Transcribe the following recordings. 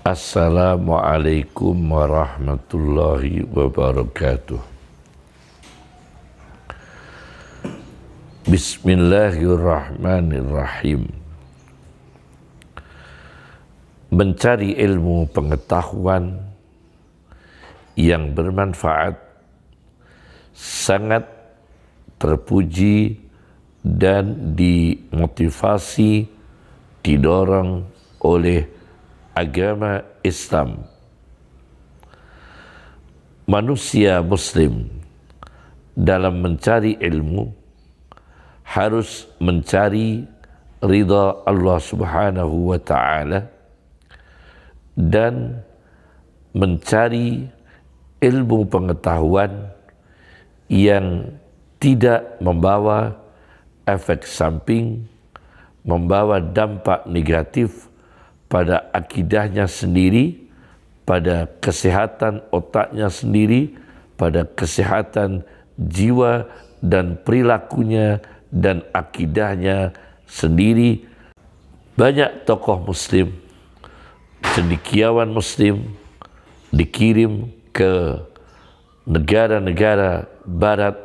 Assalamualaikum warahmatullahi wabarakatuh. Bismillahirrahmanirrahim. Mencari ilmu pengetahuan yang bermanfaat sangat terpuji dan dimotivasi, didorong oleh agama Islam. Manusia Muslim dalam mencari ilmu harus mencari ridha Allah Subhanahu wa Ta'ala dan mencari ilmu pengetahuan yang tidak membawa efek samping, membawa dampak negatif pada akidahnya sendiri, pada kesehatan otaknya sendiri, pada kesehatan jiwa dan perilakunya dan akidahnya sendiri. Banyak tokoh muslim, cendekiawan muslim dikirim ke negara-negara barat,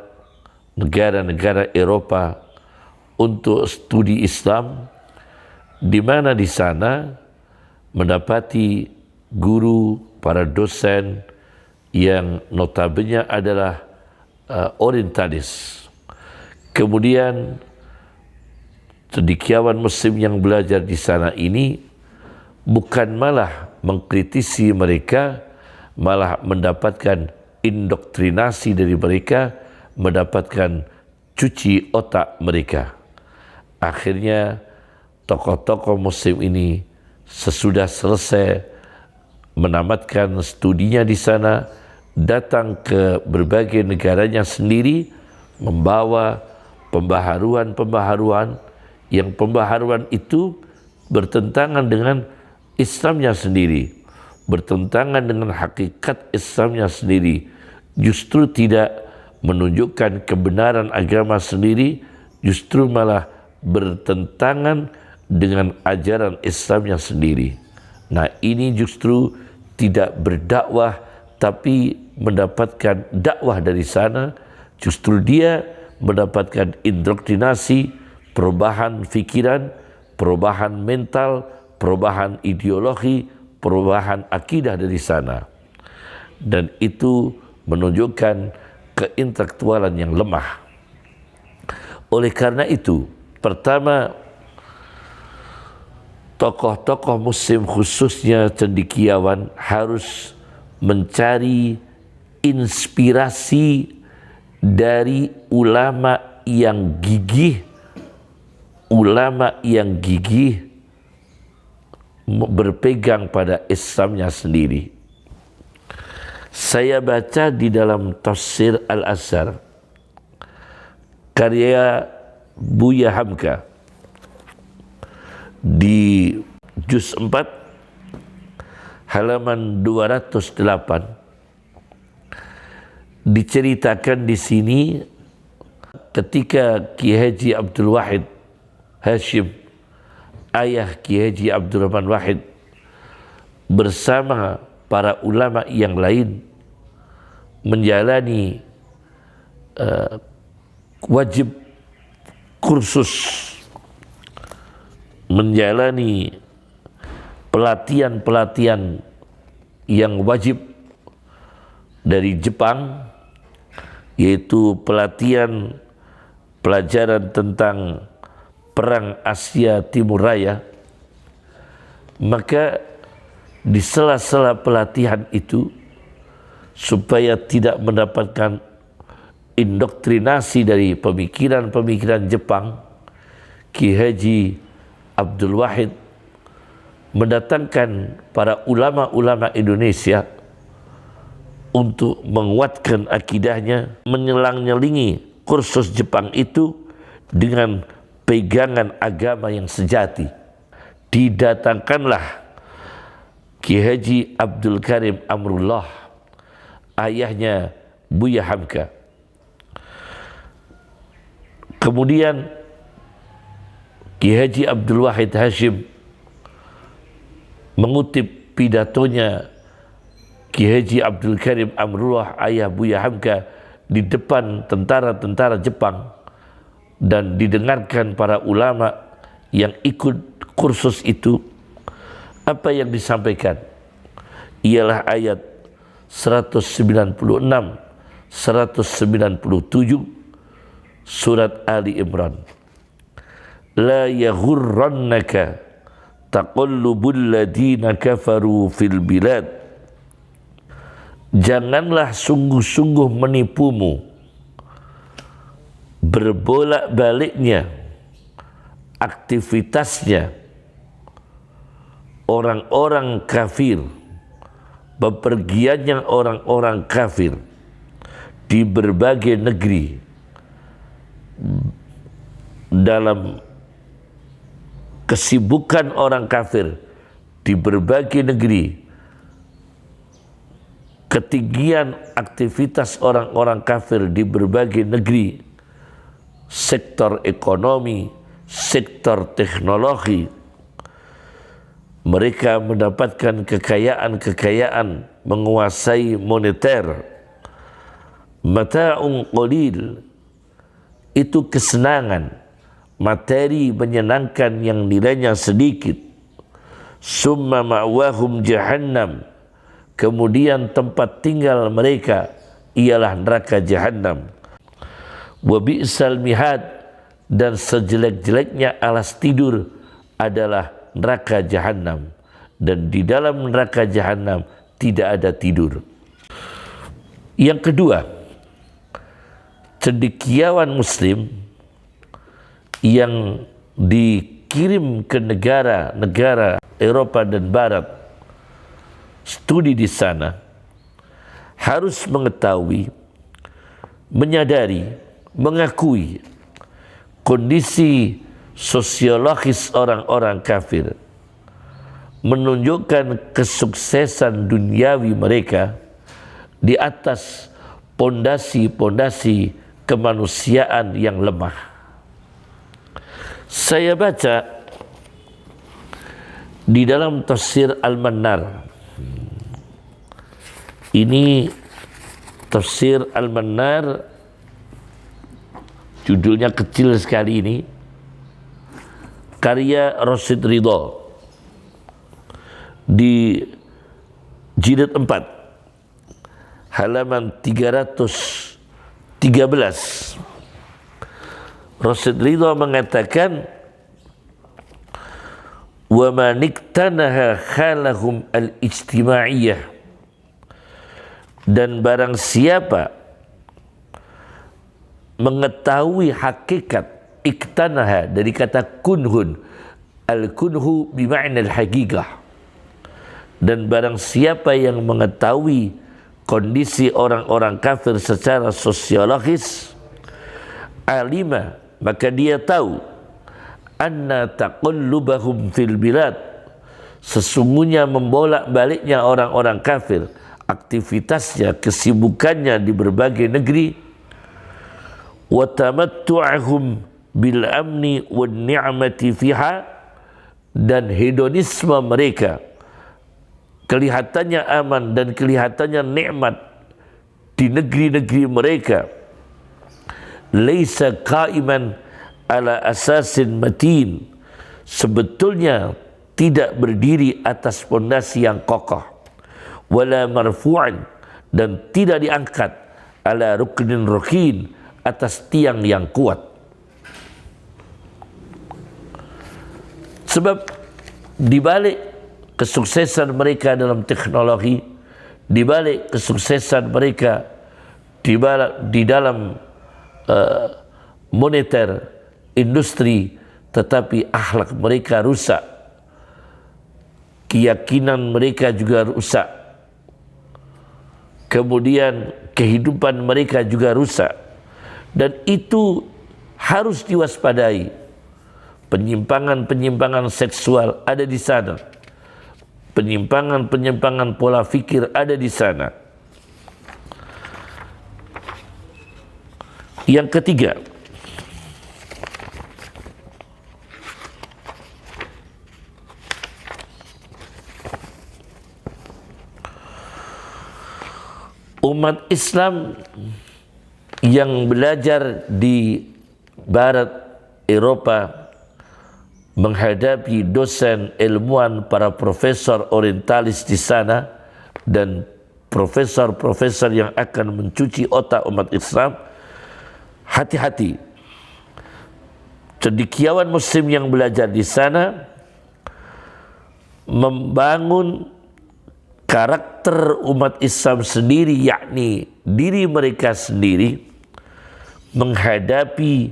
negara-negara Eropa untuk studi Islam, di mana di sana mendapati guru, para dosen yang notabene adalah orientalis. Kemudian cendekiawan muslim yang belajar di sana ini bukan malah mengkritisi mereka, malah mendapatkan indoktrinasi dari mereka, mendapatkan cuci otak mereka. Akhirnya tokoh-tokoh muslim ini sesudah selesai menamatkan studinya di sana, datang ke berbagai negaranya sendiri, membawa pembaharuan-pembaharuan yang pembaharuan itu bertentangan dengan Islamnya sendiri, bertentangan dengan hakikat Islamnya sendiri, justru tidak menunjukkan kebenaran agama sendiri, justru malah bertentangan dengan ajaran Islamnya sendiri. Nah, ini justru tidak berdakwah tapi mendapatkan dakwah dari sana. Justru dia mendapatkan indoktrinasi, perubahan fikiran, perubahan mental, perubahan ideologi, perubahan akidah dari sana. Dan itu menunjukkan keintelektualan yang lemah. Oleh karena itu, pertama, tokoh-tokoh muslim khususnya cendekiawan harus mencari inspirasi dari ulama yang gigih, berpegang pada Islamnya sendiri. Saya baca di dalam Tafsir Al-Asar karya Buya Hamka di juz 4 halaman 208 diceritakan di sini ketika Ki Haji Abdul Wahid Hashim, ayah Ki Haji Abdul Rahman Wahid, bersama para ulama yang lain menjalani wajib kursus, menjalani pelatihan-pelatihan yang wajib dari Jepang, yaitu pelajaran tentang Perang Asia Timur Raya. Maka di sela-sela pelatihan itu, supaya tidak mendapatkan indoktrinasi dari pemikiran-pemikiran Jepang, Ki Haji Abdul Wahid mendatangkan para ulama-ulama Indonesia untuk menguatkan akidahnya, menyelang-nyelingi kursus Jepang itu dengan pegangan agama yang sejati. Didatangkanlah Ki Haji Abdul Karim Amrullah, ayahnya Buya Hamka. Kemudian Ki Haji Abdul Wahid Hashim mengutip pidatonya Ki Haji Abdul Karim Amrullah ayah Buya Hamka di depan tentara-tentara Jepang dan didengarkan para ulama yang ikut kursus itu, apa yang disampaikan ialah ayat 196, 197 surat Ali Imran. La yaghurrannaka taqallubul ladina kafaru fil bilad. Janganlah sungguh-sungguh menipumu berbolak-baliknya aktivitasnya orang-orang kafir, bepergiannya orang-orang kafir di berbagai negeri dalam kesibukan orang kafir di berbagai negeri, ketinggian aktivitas orang-orang kafir di berbagai negeri, sektor ekonomi, sektor teknologi, mereka mendapatkan kekayaan-kekayaan, menguasai moneter, mata'un qalil, itu kesenangan, materi menyenangkan yang nilainya sedikit. Summa ma'wahum jahannam, kemudian tempat tinggal mereka ialah neraka jahannam. Wa bi'sal mihad, dan sejelek-jeleknya alas tidur adalah neraka jahannam, dan di dalam neraka jahannam tidak ada tidur. Yang kedua, cendekiawan muslim yang dikirim ke negara-negara Eropa dan Barat studi di sana harus mengetahui, menyadari, mengakui kondisi sosiologis orang-orang kafir, menunjukkan kesuksesan duniawi mereka di atas pondasi-pondasi kemanusiaan yang lemah. Saya baca di dalam tafsir Al-Mannar. Ini tafsir Al-Mannar, judulnya kecil sekali ini, karya Rasyid Ridha, di jilid 4 halaman 313. Rasyid Ridha mengatakan, wa man iktanaha khalahum al-ijtimaiyah, dan barang siapa mengetahui hakikat iktanaha dari kata kunhun, al-kunhu bima'na al-haqiqah, dan barang siapa yang mengetahui kondisi orang-orang kafir secara sosiologis, alima, maka dia tahu, anna taqallubahum fil bilad, sesungguhnya membolak-baliknya orang-orang kafir, aktivitasnya, kesibukannya di berbagai negeri, wa tamattu'ahum bil amni wan ni'mati fiha, dan hedonisme mereka, kelihatannya aman dan kelihatannya nikmat di negeri-negeri mereka, laisa qaiman ala asasin matin, sebetulnya tidak berdiri atas pondasi yang kokoh, wala marfu'an, dan tidak diangkat, ala ruknin rukin, atas tiang yang kuat. Sebab di balik kesuksesan mereka dalam teknologi, di balik kesuksesan mereka di dalam moneter, industri, tetapi akhlak mereka rusak, keyakinan mereka juga rusak, kemudian kehidupan mereka juga rusak, dan itu harus diwaspadai. Penyimpangan-penyimpangan seksual ada di sana, penyimpangan-penyimpangan pola fikir ada di sana. Yang ketiga, Umat Islam yang belajar di barat Eropa menghadapi dosen ilmuwan, para profesor orientalis di sana dan profesor-profesor yang akan mencuci otak umat Islam, hati-hati. Cendekiawan muslim yang belajar di sana membangun karakter umat Islam sendiri, yakni diri mereka sendiri menghadapi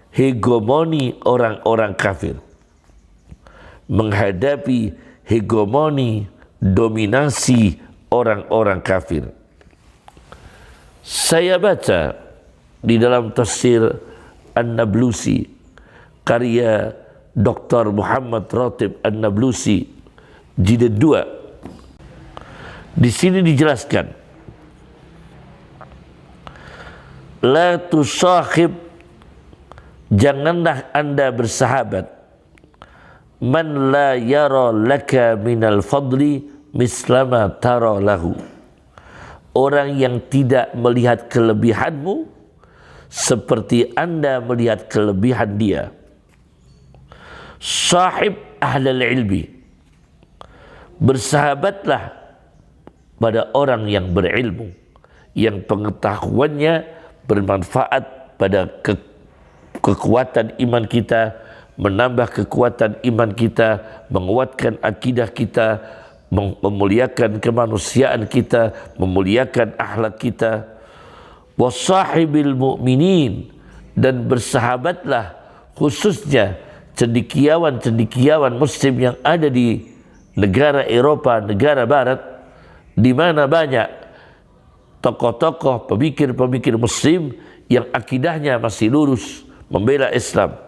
hegemoni orang-orang kafir, menghadapi hegemoni dominasi orang-orang kafir. Saya baca di dalam tafsir An-Nablusi karya Dr. Muhammad Ratib An-Nablusi jilid 2. Di sini dijelaskan, la tusahib, janganlah anda bersahabat, man la yara laka minal fadli mislama tara lahu, orang yang tidak melihat kelebihanmu seperti anda melihat kelebihan dia. Sahib ahlal ilmi, bersahabatlah pada orang yang berilmu, yang pengetahuannya bermanfaat pada kekuatan iman kita, menambah kekuatan iman kita, menguatkan akidah kita, memuliakan kemanusiaan kita, memuliakan akhlak kita. Wasahibil mu'minin, dan bersahabatlah khususnya cendekiawan-cendekiawan muslim yang ada di negara Eropa, negara barat, di mana banyak tokoh-tokoh, pemikir-pemikir muslim yang akidahnya masih lurus, membela Islam.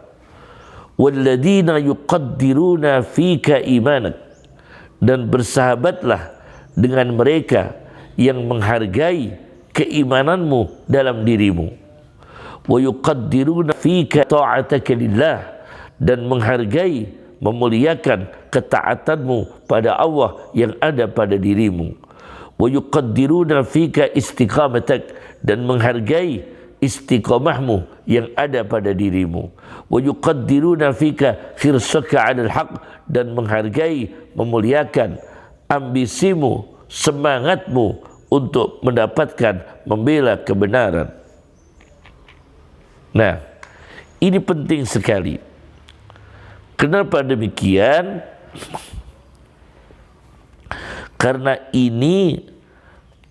Walladzina yuqaddiruna fika imanak, dan bersahabatlah dengan mereka yang menghargai keimananmu dalam dirimu. Wa yuqaddiruna fika ta'ataka lillah, dan menghargai, memuliakan ketaatanmu pada Allah yang ada pada dirimu. Wa yuqaddiruna fika istiqamatak, dan menghargai istiqamahmu yang ada pada dirimu. Wa yuqaddiruna fika khirsaka 'alal haq, dan menghargai, memuliakan ambisimu, semangatmu untuk mendapatkan, membela kebenaran. Nah, ini penting sekali. Kenapa demikian? Karena ini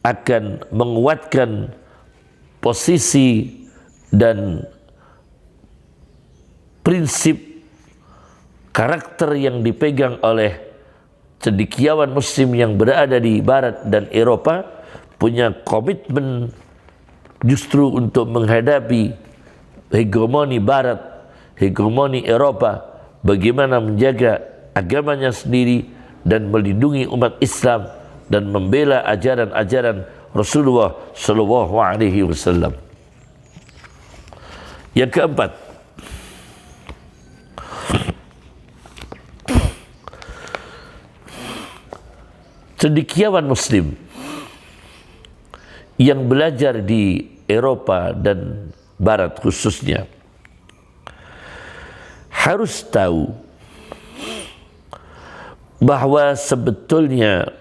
akan menguatkan posisi dan prinsip karakter yang dipegang oleh cendekiawan muslim yang berada di barat dan Eropa, punya komitmen justru untuk menghadapi hegemoni barat, hegemoni Eropa, bagaimana menjaga agamanya sendiri dan melindungi umat Islam dan membela ajaran-ajaran Rasulullah Shallallahu Alaihi Wasallam. Yang keempat, cendekiawan muslim yang belajar di Eropa dan barat khususnya harus tahu bahwa sebetulnya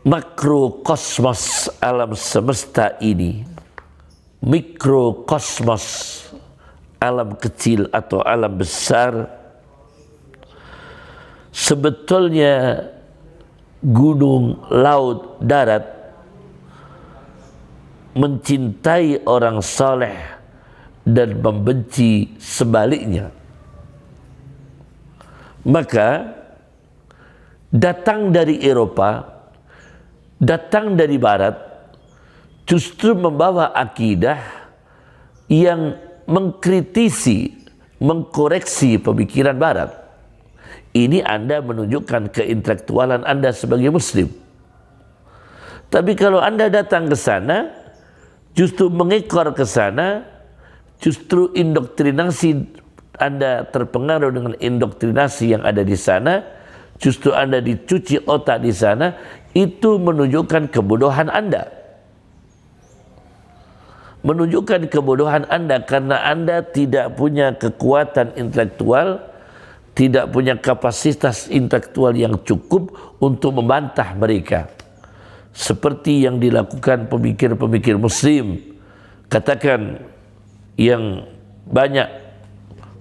makrokosmos alam semesta ini, mikrokosmos alam kecil atau alam besar, sebetulnya gunung, laut, darat mencintai orang saleh dan membenci sebaliknya. Maka datang dari Eropa, datang dari barat, justru membawa akidah yang mengkritisi, mengkoreksi pemikiran barat. Ini Anda menunjukkan keintelektualan Anda sebagai muslim. Tapi kalau Anda datang ke sana, justru mengekor ke sana, justru indoktrinasi Anda terpengaruh dengan indoktrinasi yang ada di sana, justru Anda dicuci otak di sana, itu menunjukkan kebodohan Anda. Menunjukkan kebodohan Anda karena Anda tidak punya kekuatan intelektual, tidak punya kapasitas intelektual yang cukup untuk membantah mereka. Seperti yang dilakukan pemikir-pemikir muslim. Katakan yang banyak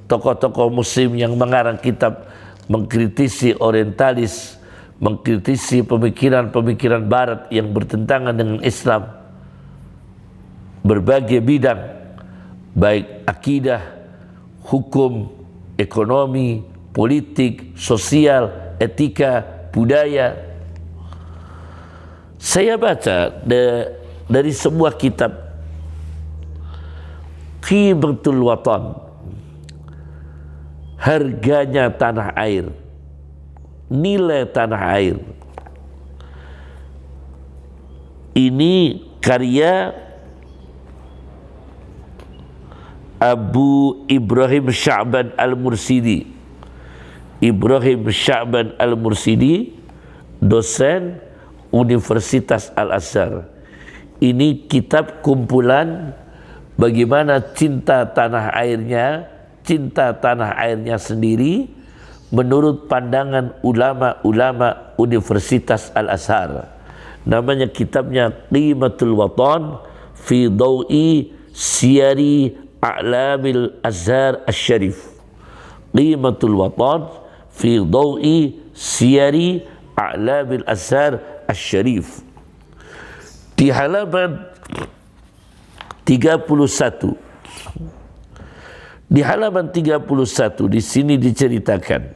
tokoh-tokoh muslim yang mengarang kitab mengkritisi orientalis, mengkritisi pemikiran-pemikiran barat yang bertentangan dengan Islam. Berbagai bidang, baik akidah, hukum, ekonomi, politik, sosial, etika, budaya. Saya baca dari sebuah kitab Qimatul Watan, harganya tanah air, nilai tanah air. Ini karya Abu Ibrahim Sya'ban Al-Mursidi. Ibrahim Sya'ban Al-Mursidi, dosen Universitas Al-Azhar. Ini kitab kumpulan bagaimana cinta tanah airnya sendiri menurut pandangan ulama-ulama Universitas Al-Azhar. Namanya kitabnya Qimatul Watan fi Dawi Siyari A'lamil Azhar Asy-Syarif. Qimatul Watan fi Dawi Siyari A'lamil Azhar Asy-Syarif. Di halaman 31. Di halaman 31 di sini diceritakan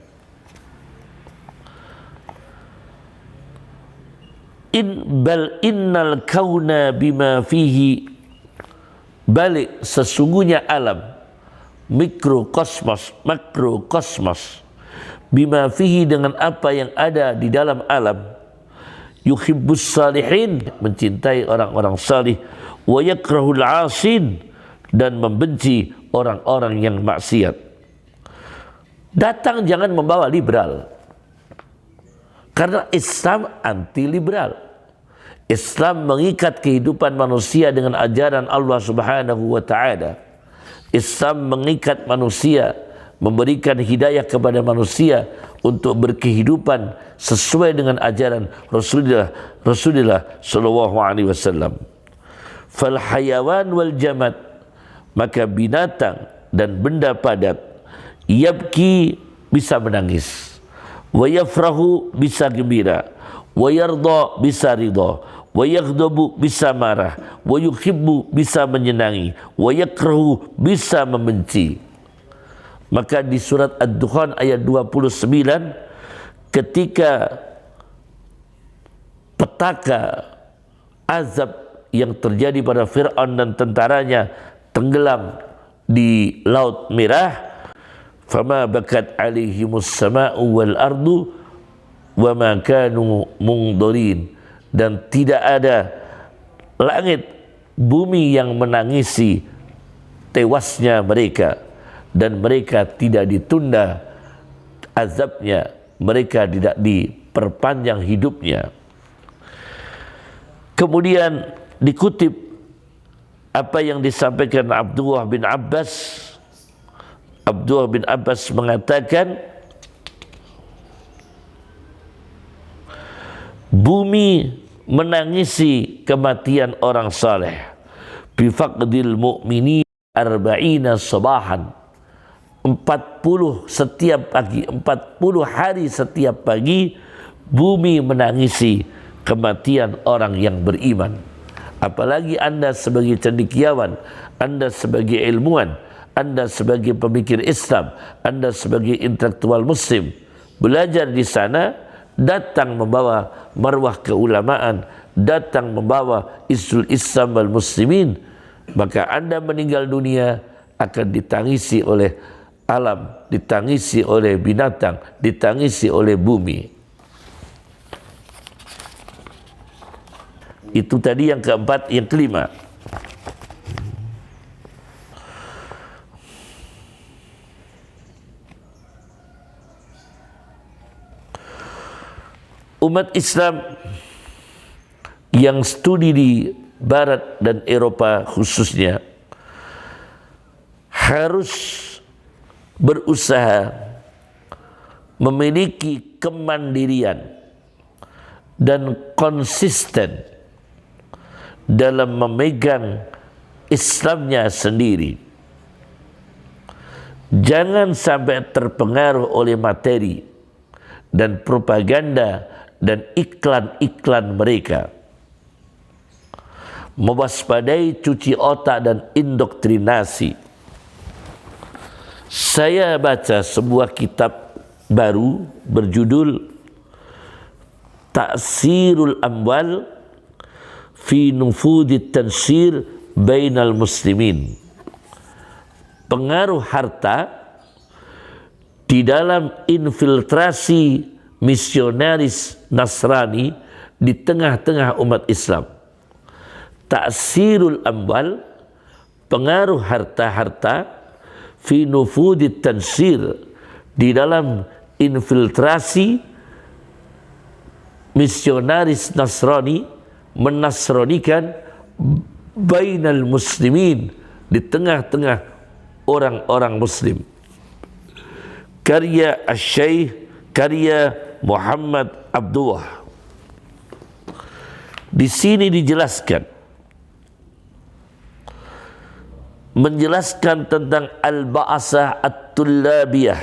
bal innal kauna bima fihi, balik sesungguhnya alam, mikrokosmos, makrokosmos, bima fihi dengan apa yang ada di dalam alam, yuhibbus salihin mencintai orang-orang salih, wa yakrahul asin dan membenci orang-orang yang maksiat. Datang jangan membawa liberal, karena Islam anti liberal. Islam mengikat kehidupan manusia dengan ajaran Allah Subhanahu wa Ta'ala. Islam mengikat manusia, memberikan hidayah kepada manusia untuk berkehidupan sesuai dengan ajaran Rasulullah sallallahu alaihi wasallam. Fal hayawan wal jamad, maka binatang dan benda padat, yabki bisa menangis, wa yafrahu bisa gembira, wa yarda bisa ridha, wa yaghdabu bisa marah, wa yuhibbu bisa menyenangi, wa yakrahu bisa membenci. Maka di surat Ad-Dukhan ayat 29, ketika petaka azab yang terjadi pada Fir'aun dan tentaranya tenggelam di Laut Merah, fama bakat alaihimus sama'u wal ardu wa ma kanu mungdarin, dan tidak ada langit bumi yang menangisi tewasnya mereka, dan mereka tidak ditunda azabnya, mereka tidak diperpanjang hidupnya. Kemudian dikutip apa yang disampaikan Abdullah bin Abbas. Abdullah bin Abbas mengatakan, bumi menangisi kematian orang saleh, bifaqdil mu'mini arba'ina sabahan, 40 setiap pagi, 40 hari setiap pagi bumi menangisi kematian orang yang beriman. Apalagi Anda sebagai cendekiawan, Anda sebagai ilmuwan, Anda sebagai pemikir Islam, Anda sebagai intelektual muslim, belajar di sana, datang membawa marwah keulamaan, datang membawa isul Islam wal muslimin, maka Anda meninggal dunia akan ditangisi oleh alam, ditangisi oleh binatang, ditangisi oleh bumi. Itu tadi yang keempat. Yang kelima, Umat Islam yang studi di Barat dan Eropa khususnya harus berusaha memiliki kemandirian dan konsisten dalam memegang Islamnya sendiri. Jangan sampai terpengaruh oleh materi dan propaganda dan iklan-iklan mereka. Mewaspadai cuci otak dan indoktrinasi. Saya baca sebuah kitab baru berjudul Ta'sirul Amwal fi Nufudit Tansir Bainal Muslimin. Pengaruh harta di dalam infiltrasi misionaris Nasrani di tengah-tengah umat Islam. Ta'sirul amwal, pengaruh harta-harta, fi nufudit tansir, di dalam infiltrasi misionaris Nasrani, menasronikan bainal muslimin, di tengah-tengah orang-orang muslim. Karya Asy-Syaikh, karya Muhammad Abdullah. Di sini dijelaskan, menjelaskan tentang al-ba'asah at-tullabiyah,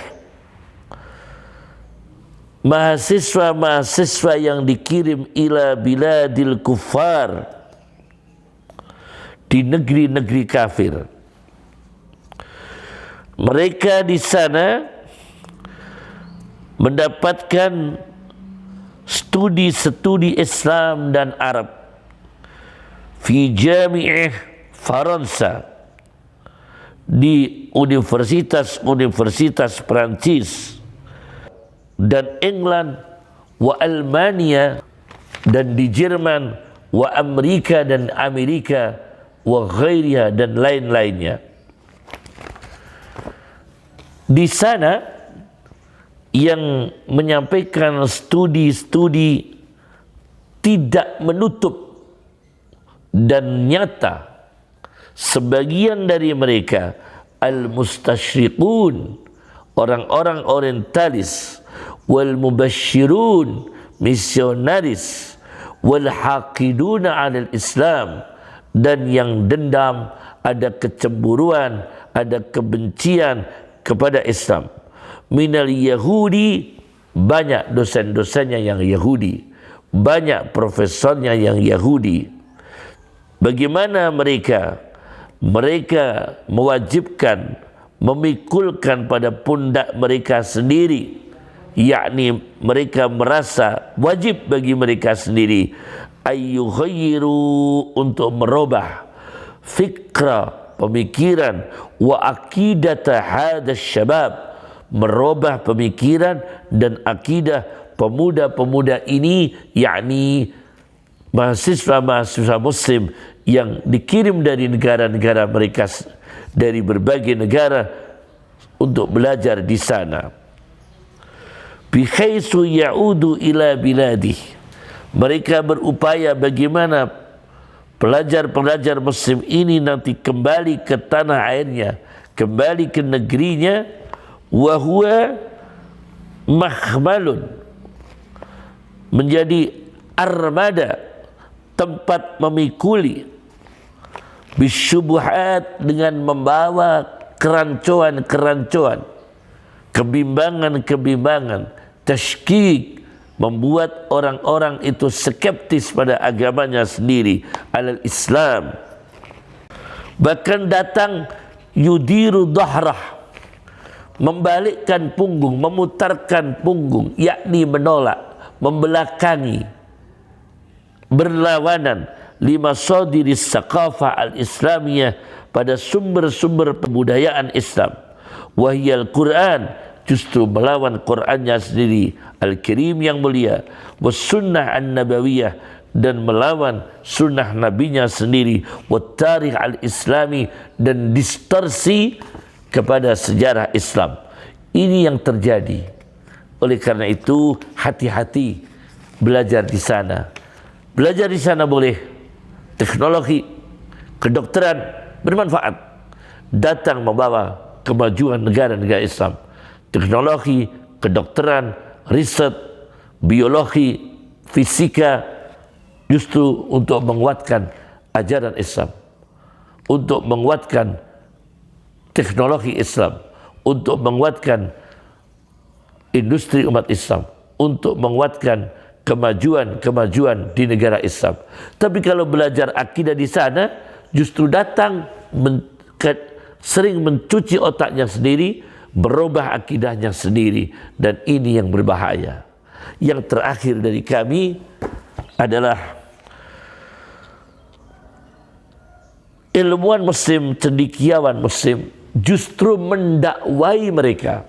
mahasiswa-mahasiswa yang dikirim ila biladil kuffar, di negeri-negeri kafir. Mereka di sana mendapatkan studi-studi Islam dan Arab fi Jami'ah Faransa, di universitas-universitas Prancis dan England, wa Almania, dan di Jerman, wa Amerika dan Amerika, wa ghairiha, dan lain-lainnya. Di sana yang menyampaikan studi-studi tidak menutup dan nyata sebagian dari mereka al-mustasyriqun, orang-orang orientalis, wal mubasyirun, misionaris, wal haqiduna 'alal Islam, dan yang dendam, ada kecemburuan, ada kebencian kepada Islam. Minal Yahudi, banyak dosen-dosennya yang Yahudi, banyak profesornya yang Yahudi. Bagaimana mereka? Mereka mewajibkan, memikulkan pada pundak mereka sendiri, yakni mereka merasa wajib bagi mereka sendiri ayyughayyiru, untuk merubah fikra, pemikiran, wa akidata hadas syabab, merubah pemikiran dan akidah pemuda-pemuda ini, yakni mahasiswa-mahasiswa muslim yang dikirim dari negara-negara mereka, dari berbagai negara untuk belajar di sana. Bihaitsu ya'udu ila biladih, mereka berupaya bagaimana pelajar-pelajar muslim ini nanti kembali ke tanah airnya, kembali ke negerinya, wa huwa mahmalun, menjadi armada, tempat memikuli, bisyubuhat, dengan membawa kerancuan-kerancuan, kebimbangan-kebimbangan, tashkik, membuat orang-orang itu skeptis pada agamanya sendiri, alal Islam. Bahkan datang yudiru dhahrah, membalikkan punggung, memutarkan punggung, yakni menolak, membelakangi, berlawanan lima sadiris saqafah al-islamiyah, pada sumber-sumber kebudayaan Islam. Wahyal Quran, justru melawan Qurannya sendiri, Al-Karim yang mulia, was sunnah an-nabawiyah, dan melawan sunnah nabinya sendiri, wat tarikh al-islami, dan distorsi kepada sejarah Islam. Ini yang terjadi. Oleh karena itu hati-hati belajar di sana. Belajar di sana boleh. Teknologi, kedokteran bermanfaat. Datang membawa kemajuan negara-negara Islam. Teknologi, kedokteran, riset, biologi, fisika, justru untuk menguatkan ajaran Islam, untuk menguatkan teknologi Islam, untuk menguatkan industri umat Islam, untuk menguatkan kemajuan di negara Islam. Tapi kalau belajar akidah di sana, justru datang sering mencuci otaknya sendiri, berubah akidahnya sendiri, dan ini yang berbahaya. Yang terakhir dari kami adalah ilmuwan muslim, cendekiawan muslim justru mendakwai mereka.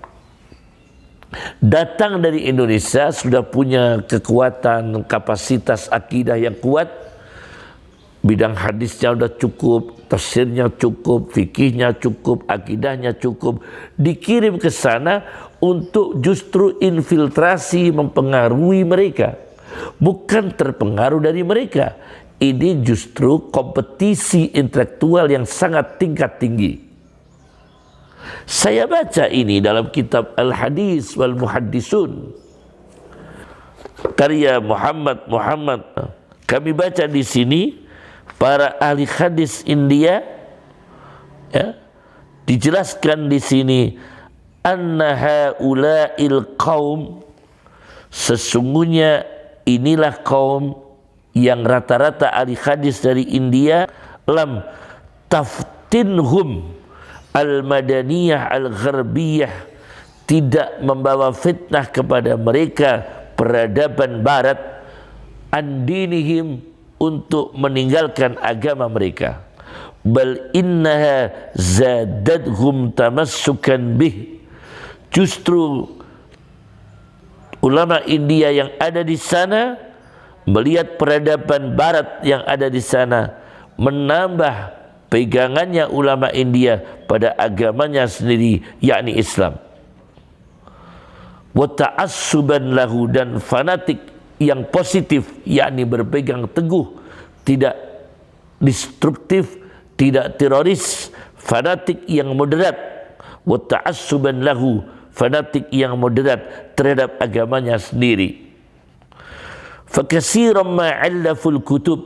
Datang dari Indonesia sudah punya kekuatan, kapasitas akidah yang kuat, bidang hadisnya sudah cukup, tafsirnya cukup, fikihnya cukup, akidahnya cukup, dikirim ke sana untuk justru infiltrasi mempengaruhi mereka, bukan terpengaruh dari mereka. Ini justru kompetisi intelektual yang sangat tingkat tinggi. Saya baca ini dalam kitab Al-Hadis wal Muhaddisun karya Muhammad. Kami baca di sini para ahli hadis India, ya, dijelaskan di sini anna haula'il qaum, sesungguhnya inilah kaum yang rata-rata ahli hadis dari India, lam taftinhum al-madaniyah al-gharbiyah, tidak membawa fitnah kepada mereka peradaban barat, andinihim, untuk meninggalkan agama mereka, bal innaha zadadhum tamassukan bih, justru ulama India yang ada di sana melihat peradaban barat yang ada di sana, menambah pegangannya ulama India pada agamanya sendiri, yakni Islam. Wa ta'assuban lahu, dan fanatik yang positif, yakni berpegang teguh, tidak destruktif, tidak teroris, fanatik yang moderat. Wa ta'assuban lahu, fanatik yang moderat terhadap agamanya sendiri. Fa katsiran ma 'allaful kutub,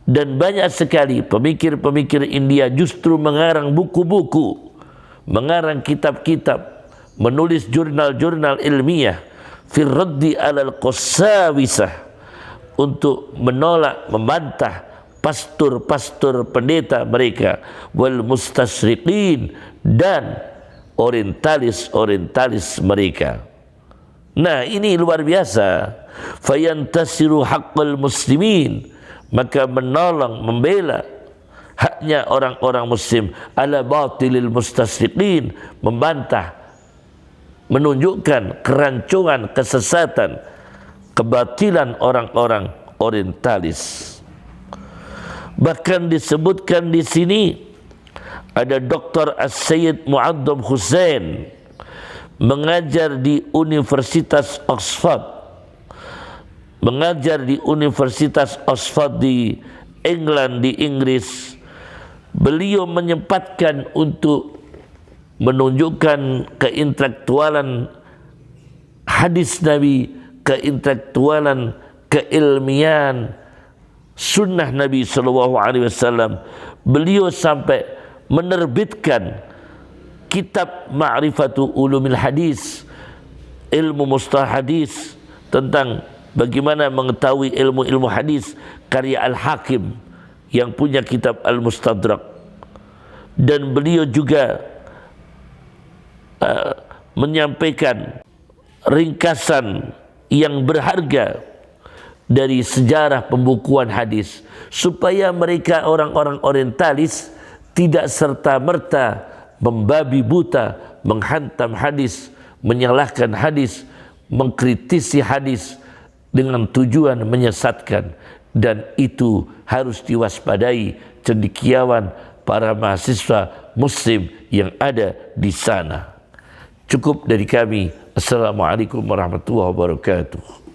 dan banyak sekali pemikir-pemikir India justru mengarang buku-buku, mengarang kitab-kitab, menulis jurnal-jurnal ilmiah fir raddi 'alal qassawisah, untuk menolak, membantah pastor-pastor pendeta mereka, wal mustasriqin, dan orientalis mereka. Nah, ini luar biasa. Fayantasiru haqqal muslimin, maka menolong, membela haknya orang-orang muslim, ala batilil mustasriqin, membantah, menunjukkan kerancuan, kesesatan, kebatilan orang-orang orientalis. Bahkan disebutkan di sini ada Dr. As-Sayyid Mu'addam Hussein, mengajar di Universitas Oxford, mengajar di Universitas Oxford di England, di Inggris. Beliau menyempatkan untuk menunjukkan keintelektualan hadis Nabi, keintelektualan, keilmian sunnah Nabi SAW. Beliau sampai menerbitkan kitab Ma'rifatu Ulumil Hadis, ilmu mustalah hadis, tentang bagaimana mengetahui ilmu-ilmu hadis, karya Al-Hakim yang punya kitab Al-Mustadrak. Dan beliau juga menyampaikan ringkasan yang berharga dari sejarah pembukuan hadis, supaya mereka orang-orang orientalis tidak serta-merta membabi buta, menghantam hadis, menyalahkan hadis, mengkritisi hadis dengan tujuan menyesatkan. Dan itu harus diwaspadai cendekiawan para mahasiswa muslim yang ada di sana. Cukup dari kami. Assalamualaikum warahmatullahi wabarakatuh.